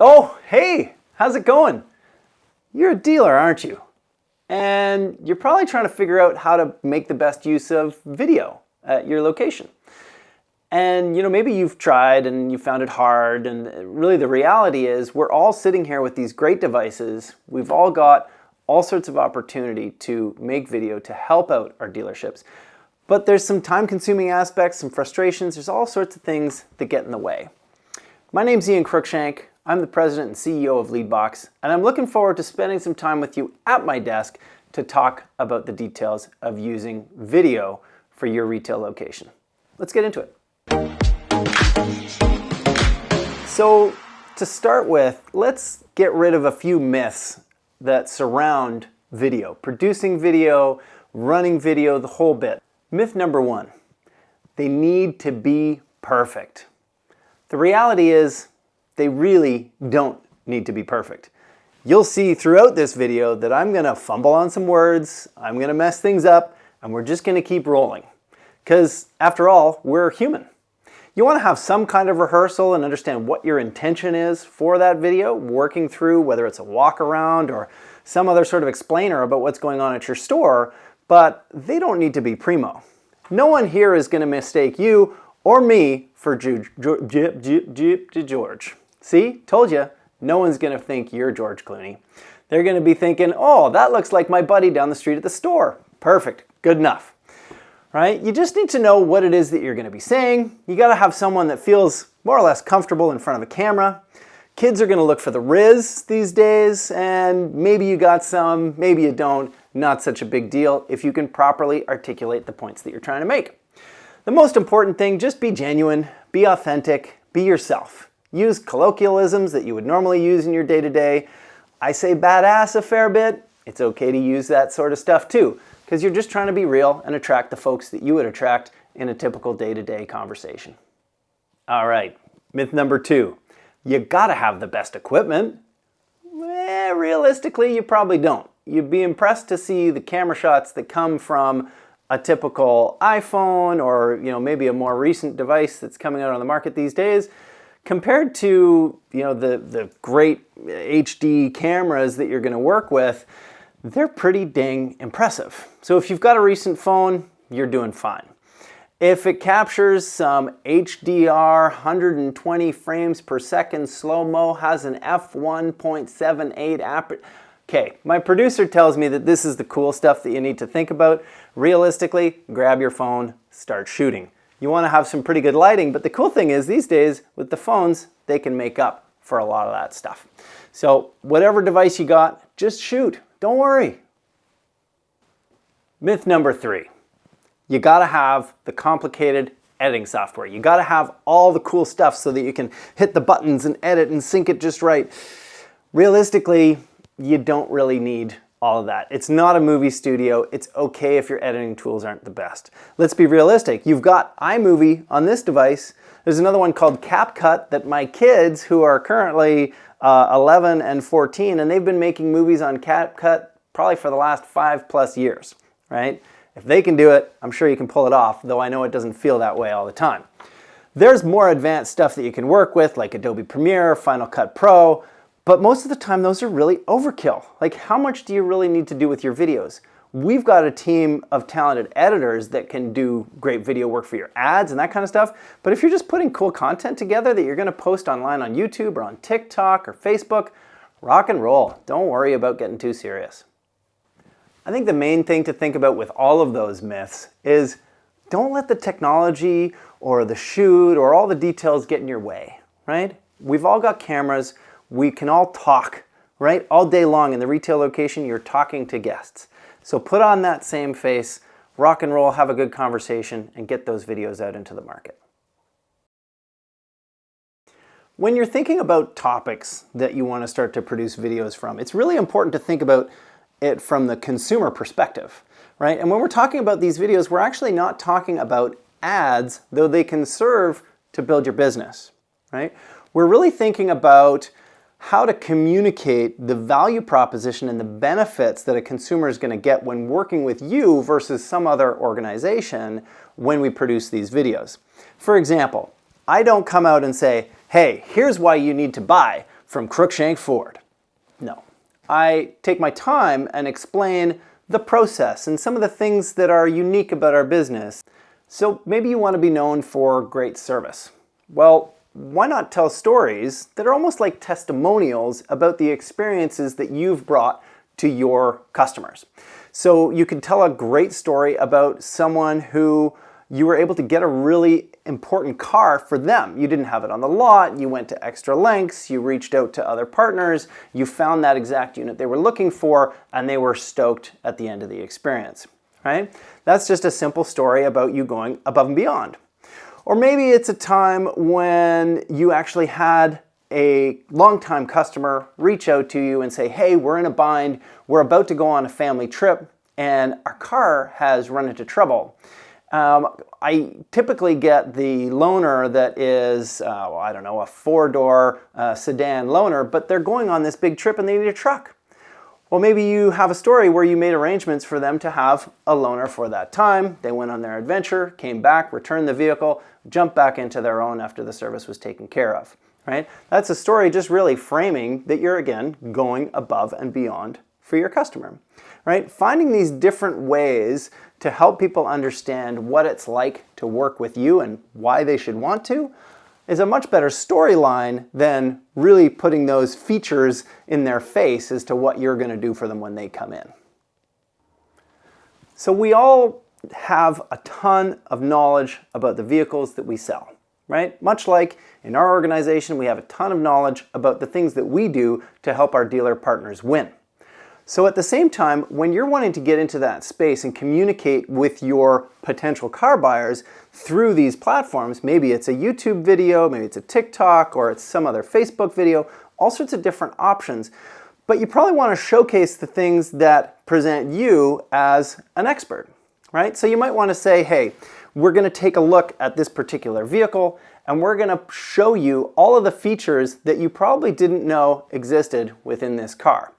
Oh, hey, how's it going? You're a dealer, aren't you? And you're probably trying to figure out how to make the best use of video at your location. And maybe you've tried and you found it hard, and really the reality is we're all sitting here with these great devices. We've all got all sorts of opportunity to make video to help out our dealerships. But there's some time-consuming aspects, some frustrations, there's all sorts of things that get in the way. My name's Cruickshank. I'm the president and CEO of Leadbox, and I'm looking forward to spending some time with you at my desk to talk about the details of using video for your retail location. Let's get into it. So to start with, let's get rid of a few myths that surround video, producing video, running video, the whole bit. Myth number one, they need to be perfect. The reality is they really don't need to be perfect. You'll see throughout this video that I'm gonna fumble on some words, I'm gonna mess things up, and we're just gonna keep rolling. Because after all, we're human. You wanna have some kind of rehearsal and understand what your intention is for that video, working through whether it's a walk around or some other sort of explainer about what's going on at your store, but they don't need to be primo. No one here is gonna mistake you or me for George. See, told you, no one's gonna think you're George Clooney. They're gonna be thinking, oh, that looks like my buddy down the street at the store. Perfect, good enough, right? You just need to know what it is that you're gonna be saying. You gotta have someone that feels more or less comfortable in front of a camera. Kids are gonna look for the Riz these days, and maybe you got some, maybe you don't. Not such a big deal if you can properly articulate the points that you're trying to make. The most important thing, just be genuine, be authentic, be yourself. Use colloquialisms that you would normally use in your day-to-day. I say badass a fair bit. It's okay to use that sort of stuff too, because you're just trying to be real and attract the folks that you would attract in a typical day-to-day conversation. All right, myth number two, you gotta have the best equipment. Realistically, you probably don't. You'd be impressed to see the camera shots that come from a typical iPhone or maybe a more recent device that's coming out on the market these days. Compared to the great HD cameras that you're going to work with, they're pretty dang impressive. So if you've got a recent phone, you're doing fine. If it captures some HDR 120 frames per second slow-mo, has an f1.78 aperture. Okay, my producer tells me that this is the cool stuff that you need to think about. Realistically, grab your phone, start shooting. You want to have some pretty good lighting, but the cool thing is these days with the phones, they can make up for a lot of that stuff. So whatever device you got, just shoot. Don't worry. Myth number three, you got to have the complicated editing software. You got to have all the cool stuff so that you can hit the buttons and edit and sync it just right. Realistically, you don't really need all of that. It's not a movie studio. It's okay if your editing tools aren't the best. Let's be realistic. You've got iMovie on this device. There's another one called CapCut that my kids, who are currently 11 and 14, and they've been making movies on CapCut probably for the last 5+ years, right? If they can do it, I'm sure you can pull it off, though I know it doesn't feel that way all the time. There's more advanced stuff that you can work with, like Adobe Premiere, Final Cut Pro, but most of the time, those are really overkill. Like, how much do you really need to do with your videos? We've got a team of talented editors that can do great video work for your ads and that kind of stuff. But if you're just putting cool content together that you're gonna post online on YouTube or on TikTok or Facebook, rock and roll. Don't worry about getting too serious. I think the main thing to think about with all of those myths is don't let the technology or the shoot or all the details get in your way, right? We've all got cameras. We can all talk, right? All day long in the retail location, you're talking to guests. So put on that same face, rock and roll, have a good conversation, and get those videos out into the market. When you're thinking about topics that you want to start to produce videos from, it's really important to think about it from the consumer perspective, right? And when we're talking about these videos, we're actually not talking about ads, though they can serve to build your business, right? We're really thinking about how to communicate the value proposition and the benefits that a consumer is going to get when working with you versus some other organization when we produce these videos. For example, I don't come out and say, hey, here's why you need to buy from Cruickshank Ford. No. I take my time and explain the process and some of the things that are unique about our business. So maybe you want to be known for great service. Well, why not tell stories that are almost like testimonials about the experiences that you've brought to your customers? So you can tell a great story about someone who you were able to get a really important car for them. You didn't have it on the lot, you went to extra lengths, you reached out to other partners, you found that exact unit they were looking for, and they were stoked at the end of the experience, right? That's just a simple story about you going above and beyond. Or maybe it's a time when you actually had a longtime customer reach out to you and say, hey, we're in a bind, we're about to go on a family trip, and our car has run into trouble. I typically get the loaner that is, I don't know, a 4-door sedan loaner, but they're going on this big trip and they need a truck. Well, maybe you have a story where you made arrangements for them to have a loaner for that time. They went on their adventure, came back, returned the vehicle, jumped back into their own after the service was taken care of, right? That's a story just really framing that you're, again, going above and beyond for your customer, right? Finding these different ways to help people understand what it's like to work with you and why they should want to is a much better storyline than really putting those features in their face as to what you're going to do for them when they come in. So we all have a ton of knowledge about the vehicles that we sell, right? Much like in our organization, we have a ton of knowledge about the things that we do to help our dealer partners win. So at the same time, when you're wanting to get into that space and communicate with your potential car buyers through these platforms, maybe it's a YouTube video, maybe it's a TikTok, or it's some other Facebook video, all sorts of different options. But you probably want to showcase the things that present you as an expert, right? So you might want to say, hey, we're going to take a look at this particular vehicle and we're going to show you all of the features that you probably didn't know existed within this car.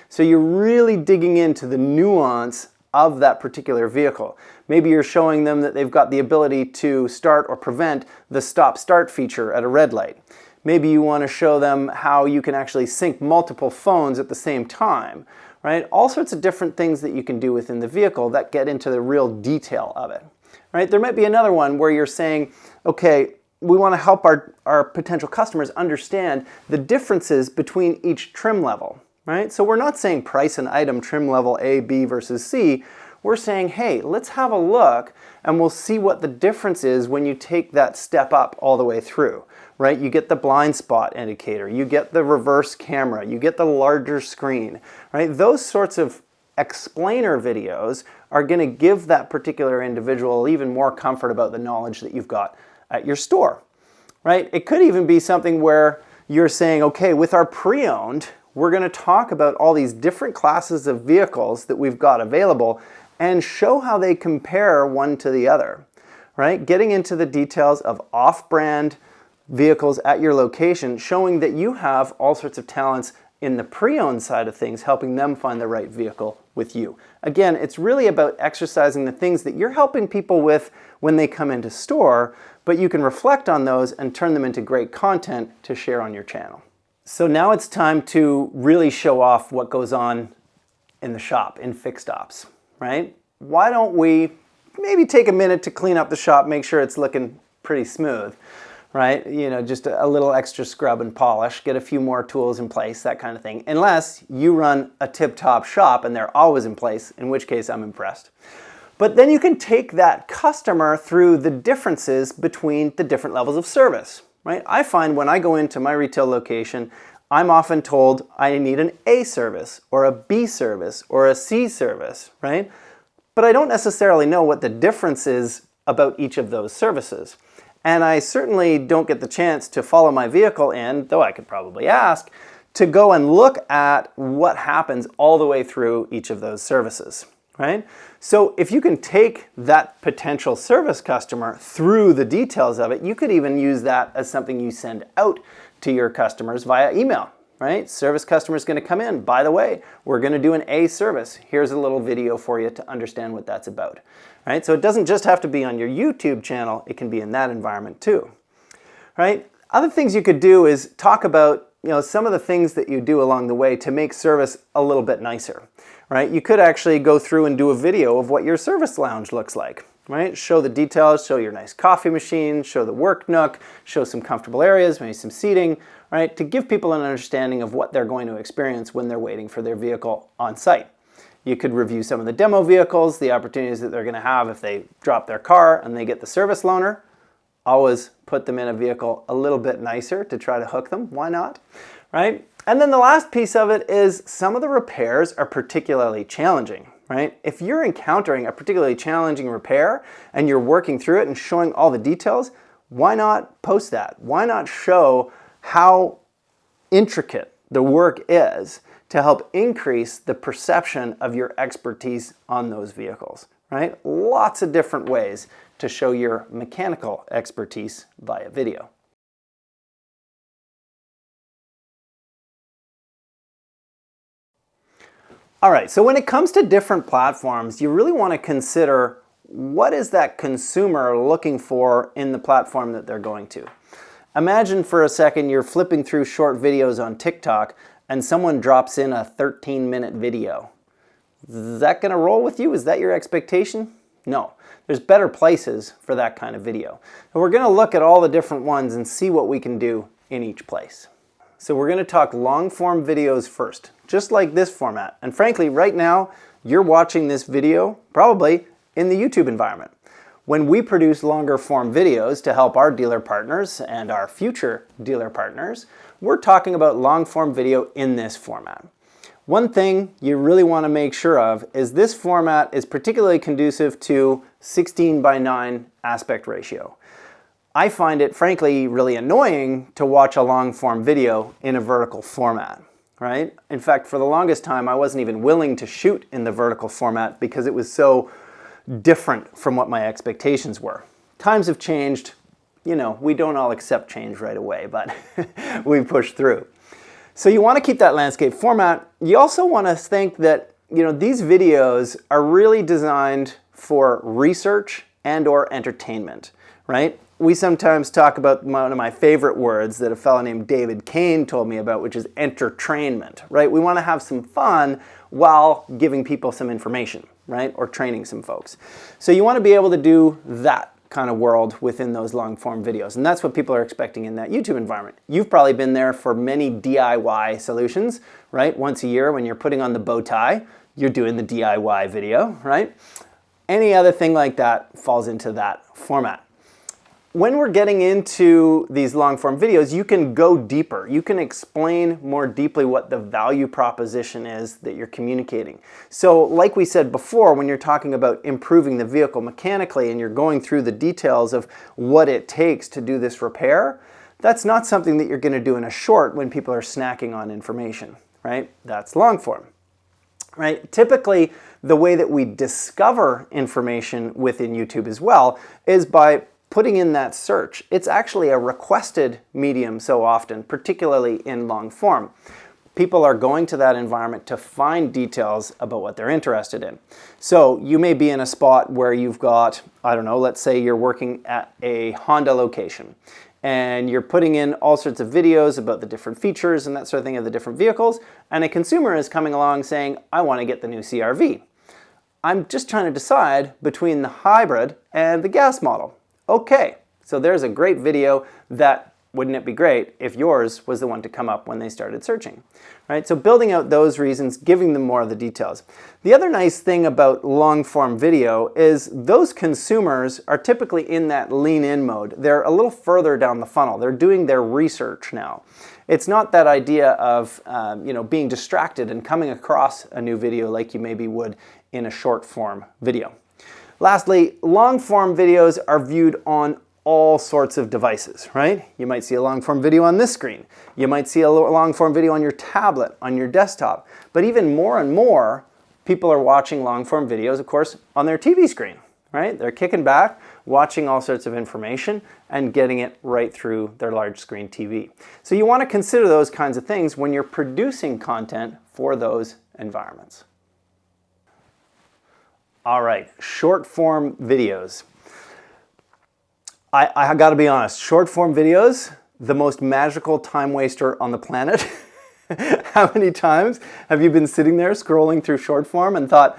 So you're really digging into the nuance of that particular vehicle. Maybe you're showing them that they've got the ability to start or prevent the stop-start feature at a red light. Maybe you want to show them how you can actually sync multiple phones at the same time, right? All sorts of different things that you can do within the vehicle that get into the real detail of it, right? There might be another one where you're saying, okay, we want to help our potential customers understand the differences between each trim level. Right? So we're not saying price an item trim level A, B versus C. We're saying, hey, let's have a look and we'll see what the difference is when you take that step up all the way through, right? You get the blind spot indicator, you get the reverse camera, you get the larger screen, right? Those sorts of explainer videos are going to give that particular individual even more comfort about the knowledge that you've got at your store, right? It could even be something where you're saying, okay, with our pre-owned, we're going to talk about all these different classes of vehicles that we've got available and show how they compare one to the other, right? Getting into the details of off-brand vehicles at your location, showing that you have all sorts of talents in the pre-owned side of things, helping them find the right vehicle with you. Again, it's really about exercising the things that you're helping people with when they come into store, but you can reflect on those and turn them into great content to share on your channel. So now it's time to really show off what goes on in the shop, in fixed ops, right? Why don't we maybe take a minute to clean up the shop, make sure it's looking pretty smooth, right? You know, just a little extra scrub and polish, get a few more tools in place, that kind of thing. Unless you run a tip-top shop and they're always in place, in which case I'm impressed. But then you can take that customer through the differences between the different levels of service. Right? I find when I go into my retail location, I'm often told I need an A service or a B service or a C service, right? But I don't necessarily know what the difference is about each of those services. And I certainly don't get the chance to follow my vehicle in, though I could probably ask, to go and look at what happens all the way through each of those services. Right? So if you can take that potential service customer through the details of it, you could even use that as something you send out to your customers via email, right? Service customer is going to come in. By the way, we're going to do an A service. Here's a little video for you to understand what that's about, right? So it doesn't just have to be on your YouTube channel. It can be in that environment too, right? Other things you could do is talk about some of the things that you do along the way to make service a little bit nicer, right? You could actually go through and do a video of what your service lounge looks like, right? Show the details, show your nice coffee machine, show the work nook, show some comfortable areas, maybe some seating, right? To give people an understanding of what they're going to experience when they're waiting for their vehicle on site. You could review some of the demo vehicles, the opportunities that they're going to have if they drop their car and they get the service loaner. Always put them in a vehicle a little bit nicer to try to hook them. Why not? Right? And then the last piece of it is some of the repairs are particularly challenging, right? If you're encountering a particularly challenging repair and you're working through it and showing all the details, why not post that? Why not show how intricate the work is to help increase the perception of your expertise on those vehicles, right? Lots of different ways to show your mechanical expertise via video. All right, so when it comes to different platforms, you really want to consider what is that consumer looking for in the platform that they're going to. Imagine for a second you're flipping through short videos on TikTok and someone drops in a 13-minute video. Is that going to roll with you? Is that your expectation? No. There's better places for that kind of video. And we're going to look at all the different ones and see what we can do in each place. So we're going to talk long-form videos first, just like this format. And frankly, right now, you're watching this video probably in the YouTube environment. When we produce longer form videos to help our dealer partners and our future dealer partners, we're talking about long form video in this format. One thing you really want to make sure of is this format is particularly conducive to 16:9 aspect ratio. I find it frankly really annoying to watch a long form video in a vertical format, right? In fact, for the longest time, I wasn't even willing to shoot in the vertical format because it was so different from what my expectations were. Times have changed. We don't all accept change right away, but we push through. So you want to keep that landscape format. You also want to think that, these videos are really designed for research and or entertainment, right? We sometimes talk about one of my favorite words that a fellow named David Kane told me about, which is entertainment, right? We want to have some fun while giving people some information, right? Or training some folks. So you want to be able to do that kind of world within those long form videos. And that's what people are expecting in that YouTube environment. You've probably been there for many DIY solutions, right? Once a year when you're putting on the bow tie, you're doing the DIY video, right? Any other thing like that falls into that format. When we're getting into these long form videos, you can go deeper. You can explain more deeply what the value proposition is that you're communicating. So like we said before, when you're talking about improving the vehicle mechanically and you're going through the details of what it takes to do this repair, that's not something that you're going to do in a short when people are snacking on information, right? That's long form, right? Typically, the way that we discover information within YouTube as well is by putting in that search. It's actually a requested medium so often, particularly in long form. People are going to that environment to find details about what they're interested in. So you may be in a spot where you've got, let's say you're working at a Honda location and you're putting in all sorts of videos about the different features and that sort of thing of the different vehicles, and a consumer is coming along saying, I want to get the new CR-V. I'm just trying to decide between the hybrid and the gas model. Okay, so there's a great video that, wouldn't it be great if yours was the one to come up when they started searching, right? So building out those reasons, giving them more of the details. The other nice thing about long form video is those consumers are typically in that lean in mode. They're a little further down the funnel. They're doing their research now. It's not that idea of being distracted and coming across a new video like you maybe would in a short form video. Lastly, long form videos are viewed on all sorts of devices, right? You might see a long form video on this screen. You might see a long form video on your tablet, on your desktop. But even more and more, people are watching long form videos, of course, on their TV screen, right? They're kicking back, watching all sorts of information and getting it right through their large screen TV. So you want to consider those kinds of things when you're producing content for those environments. All right, short form videos. I got to be honest, short form videos, the most magical time waster on the planet? How many times have you been sitting there scrolling through short form and thought,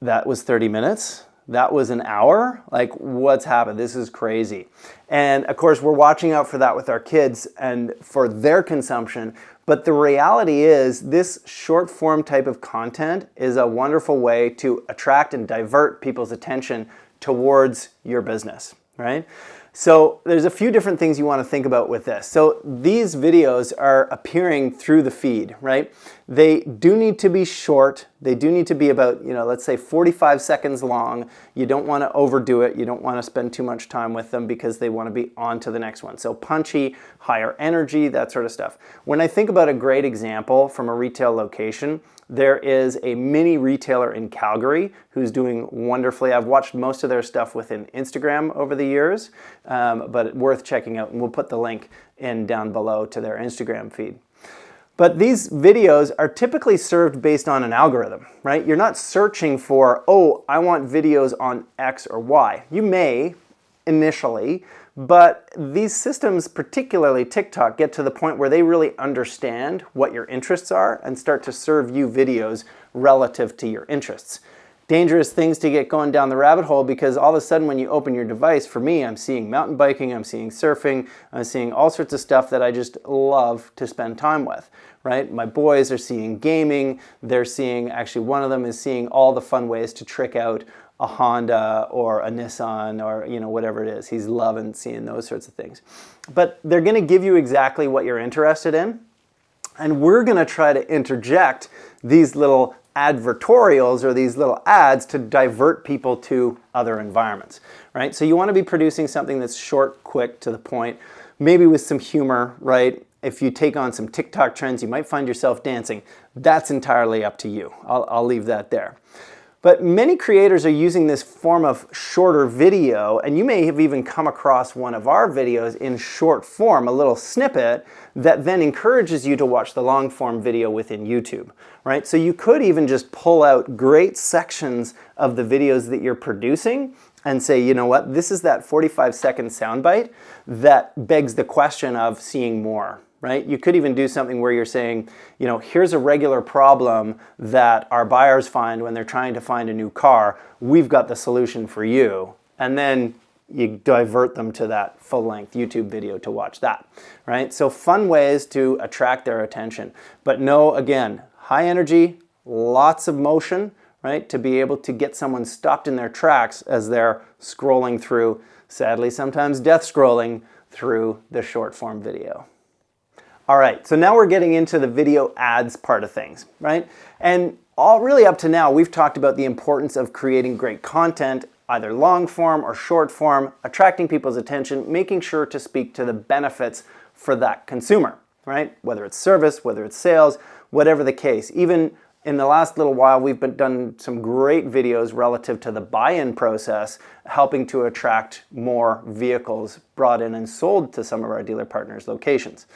that was 30 minutes? That was an hour? Like, what's happened? This is crazy. And of course, we're watching out for that with our kids and for their consumption. But the reality is, this short form type of content is a wonderful way to attract and divert people's attention towards your business, right? So there's a few different things you want to think about with this. So these videos are appearing through the feed, right? They do need to be short. They do need to be about, let's say 45 seconds long. You don't want to overdo it. You don't want to spend too much time with them because they want to be on to the next one. So punchy, higher energy, that sort of stuff. When I think about a great example from a retail location, there is a mini retailer in Calgary who's doing wonderfully. I've watched most of their stuff within Instagram over the years, but worth checking out, and we'll put the link in down below to their Instagram feed. But these videos are typically served based on an algorithm, right? You're not searching for, oh, I want videos on X or Y. You may initially, but these systems, particularly TikTok, get to the point where they really understand what your interests are and start to serve you videos relative to your interests. Dangerous things to get going down the rabbit hole, because all of a sudden when you open your device, for me, I'm seeing mountain biking, I'm seeing surfing, I'm seeing all sorts of stuff that I just love to spend time with, right? My boys are seeing gaming, they're seeing, actually one of them is seeing all the fun ways to trick out a Honda or a Nissan or whatever it is. He's loving seeing those sorts of things. But they're going to give you exactly what you're interested in, and we're going to try to interject these little advertorials or these little ads to divert people to other environments, right? So you want to be producing something that's short, quick, to the point, maybe with some humor, right? If you take on some TikTok trends, you might find yourself dancing. That's entirely up to you. I'll leave that there. But many creators are using this form of shorter video, and you may have even come across one of our videos in short form, a little snippet that then encourages you to watch the long form video within YouTube, right? So you could even just pull out great sections of the videos that you're producing and say, you know what, this is that 45-second soundbite that begs the question of seeing more. Right? You could even do something where you're saying, here's a regular problem that our buyers find when they're trying to find a new car. We've got the solution for you. And then you divert them to that full-length YouTube video to watch that, right? So fun ways to attract their attention. But no, again, high energy, lots of motion, right? To be able to get someone stopped in their tracks as they're scrolling through, sadly sometimes death scrolling through the short form video. All right, so now we're getting into the video ads part of things, right? And really up to now, we've talked about the importance of creating great content, either long form or short form, attracting people's attention, making sure to speak to the benefits for that consumer, right? Whether it's service, whether it's sales, whatever the case. Even in the last little while, we've done some great videos relative to the buy-in process, helping to attract more vehicles brought in and sold to some of our dealer partners' locations.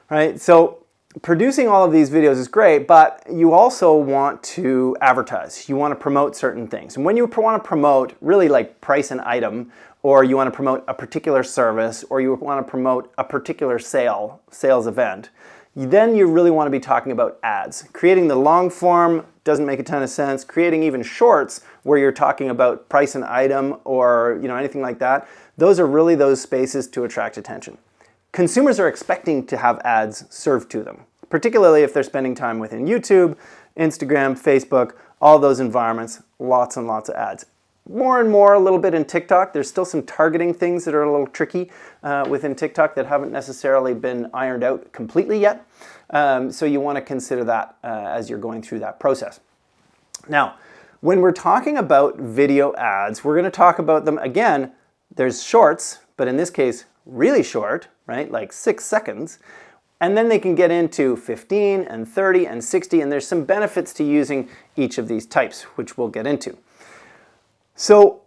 Right, so producing all of these videos is great, but you also want to advertise. You want to promote certain things. And when you want to promote, really like price an item, or you want to promote a particular service, or you want to promote a particular sales event, then you really want to be talking about ads. Creating the long form doesn't make a ton of sense. Creating even shorts where you're talking about price an item or anything like that, those are really those spaces to attract attention. Consumers are expecting to have ads served to them, particularly if they're spending time within YouTube, Instagram, Facebook, all those environments, lots and lots of ads. More and more a little bit in TikTok. There's still some targeting things that are a little tricky within TikTok that haven't necessarily been ironed out completely yet. So you want to consider that as you're going through that process. Now, when we're talking about video ads, we're going to talk about them again. There's shorts, but in this case, really short, right? Like 6 seconds. And then they can get into 15 and 30 and 60, and there's some benefits to using each of these types, which we'll get into. So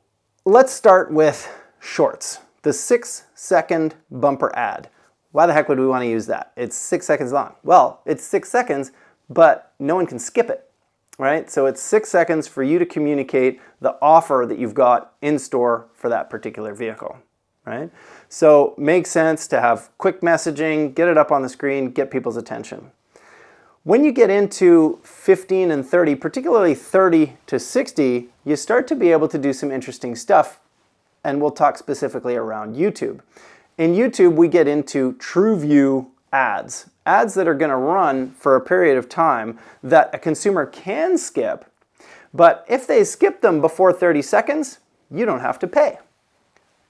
let's start with shorts, the 6-second bumper ad. Why the heck would we want to use that? It's 6 seconds long. Well, it's 6 seconds, but no one can skip it, right? So it's 6 seconds for you to communicate the offer that you've got in store for that particular vehicle. right? So makes sense to have quick messaging, get it up on the screen, get people's attention. When you get into 15 and 30, particularly 30 to 60, you start to be able to do some interesting stuff, and we'll talk specifically around YouTube. In YouTube, we get into TrueView ads, ads that are going to run for a period of time that a consumer can skip, but if they skip them before 30 seconds, you don't have to pay.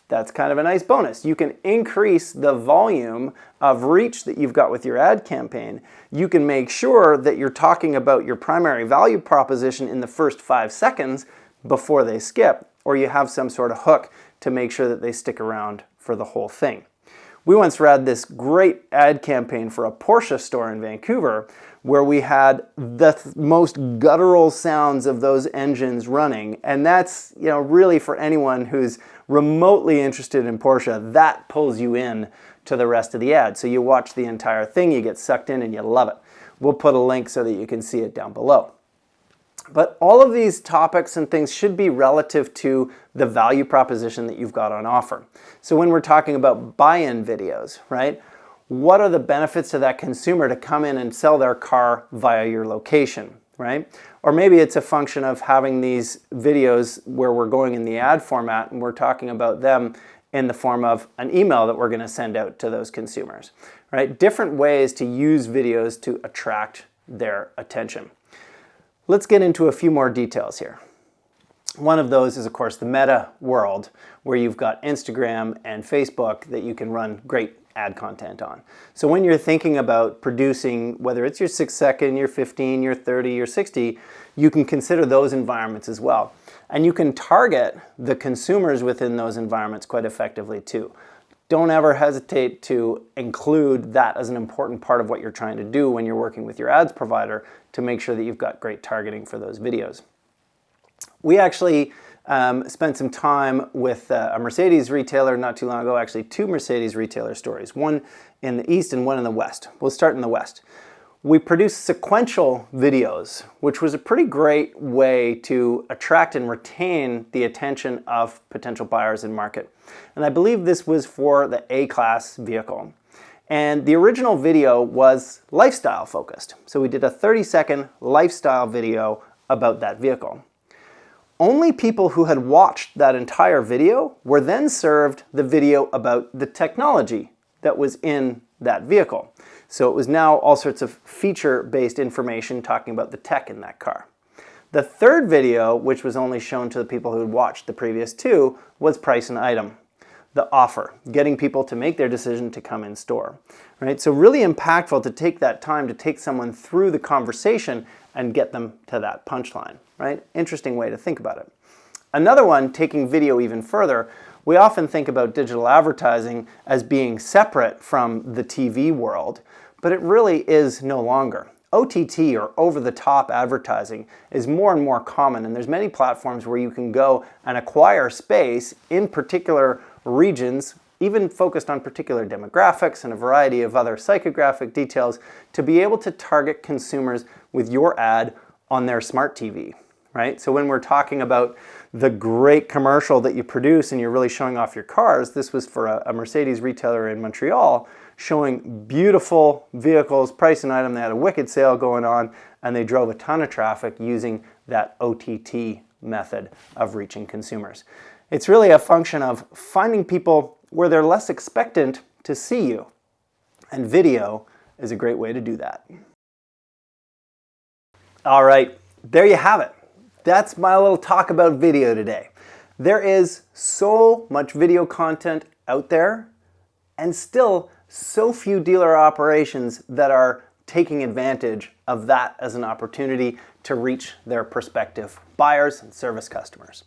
That's kind of a nice bonus. You can increase the volume of reach that you've got with your ad campaign. You can make sure that you're talking about your primary value proposition in the first 5 seconds before they skip, or you have some sort of hook to make sure that they stick around for the whole thing. We once ran this great ad campaign for a Porsche store in Vancouver where we had the most guttural sounds of those engines running, and that's, really for anyone who's remotely interested in Porsche, that pulls you in to the rest of the ad. So you watch the entire thing, you get sucked in, and you love it. We'll put a link so that you can see it down below. But all of these topics and things should be relative to the value proposition that you've got on offer. So when we're talking about buy-in videos, right? What are the benefits to that consumer to come in and sell their car via your location, right? Or maybe it's a function of having these videos where we're going in the ad format and we're talking about them in the form of an email that we're going to send out to those consumers, right? Different ways to use videos to attract their attention. Let's get into a few more details here. One of those is, of course, the meta world, where you've got Instagram and Facebook that you can run great ad content on. So when you're thinking about producing, whether it's your 6 second, your 15, your 30, your 60, you can consider those environments as well. And you can target the consumers within those environments quite effectively too. Don't ever hesitate to include that as an important part of what you're trying to do when you're working with your ads provider to make sure that you've got great targeting for those videos. We actually spent some time with a Mercedes retailer not too long ago, actually 2 Mercedes retailer stories, one in the East and one in the West. We'll start in the West. We produced sequential videos, which was a pretty great way to attract and retain the attention of potential buyers in market. And I believe this was for the A-Class vehicle. And the original video was lifestyle focused. So we did a 30-second lifestyle video about that vehicle. Only people who had watched that entire video were then served the video about the technology that was in that vehicle. So it was now all sorts of feature-based information talking about the tech in that car. The third video, which was only shown to the people who had watched the previous 2, was price and item, the offer, getting people to make their decision to come in store. Right? So really impactful to take that time to take someone through the conversation and get them to that punchline. Right? Interesting way to think about it. Another one, taking video even further, we often think about digital advertising as being separate from the TV world, but it really is no longer. OTT, or over-the-top advertising, is more and more common, and there's many platforms where you can go and acquire space in particular regions, even focused on particular demographics and a variety of other psychographic details, to be able to target consumers with your ad on their smart TV. Right? So when we're talking about the great commercial that you produce and you're really showing off your cars, this was for a Mercedes retailer in Montreal, showing beautiful vehicles, price and item. They had a wicked sale going on, and they drove a ton of traffic using that OTT method of reaching consumers. It's really a function of finding people where they're less expectant to see you, and video is a great way to do that. All right, there you have it. That's my little talk about video today. There is so much video content out there, and still so few dealer operations that are taking advantage of that as an opportunity to reach their prospective buyers and service customers.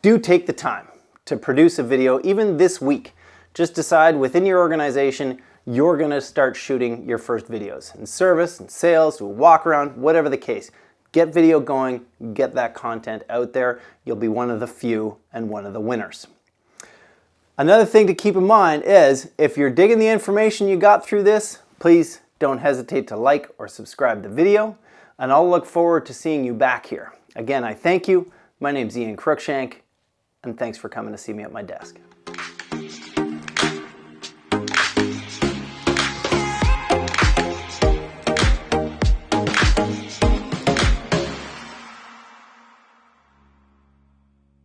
Do take the time to produce a video even this week. Just decide within your organization you're going to start shooting your first videos in service and sales, do a walk around, whatever the case. Get video going, get that content out there. You'll be one of the few and one of the winners. Another thing to keep in mind is if you're digging the information you got through this, please don't hesitate to like or subscribe the video, and I'll look forward to seeing you back here. Again, I thank you. My name's Cruickshank, and thanks for coming to see me at my desk.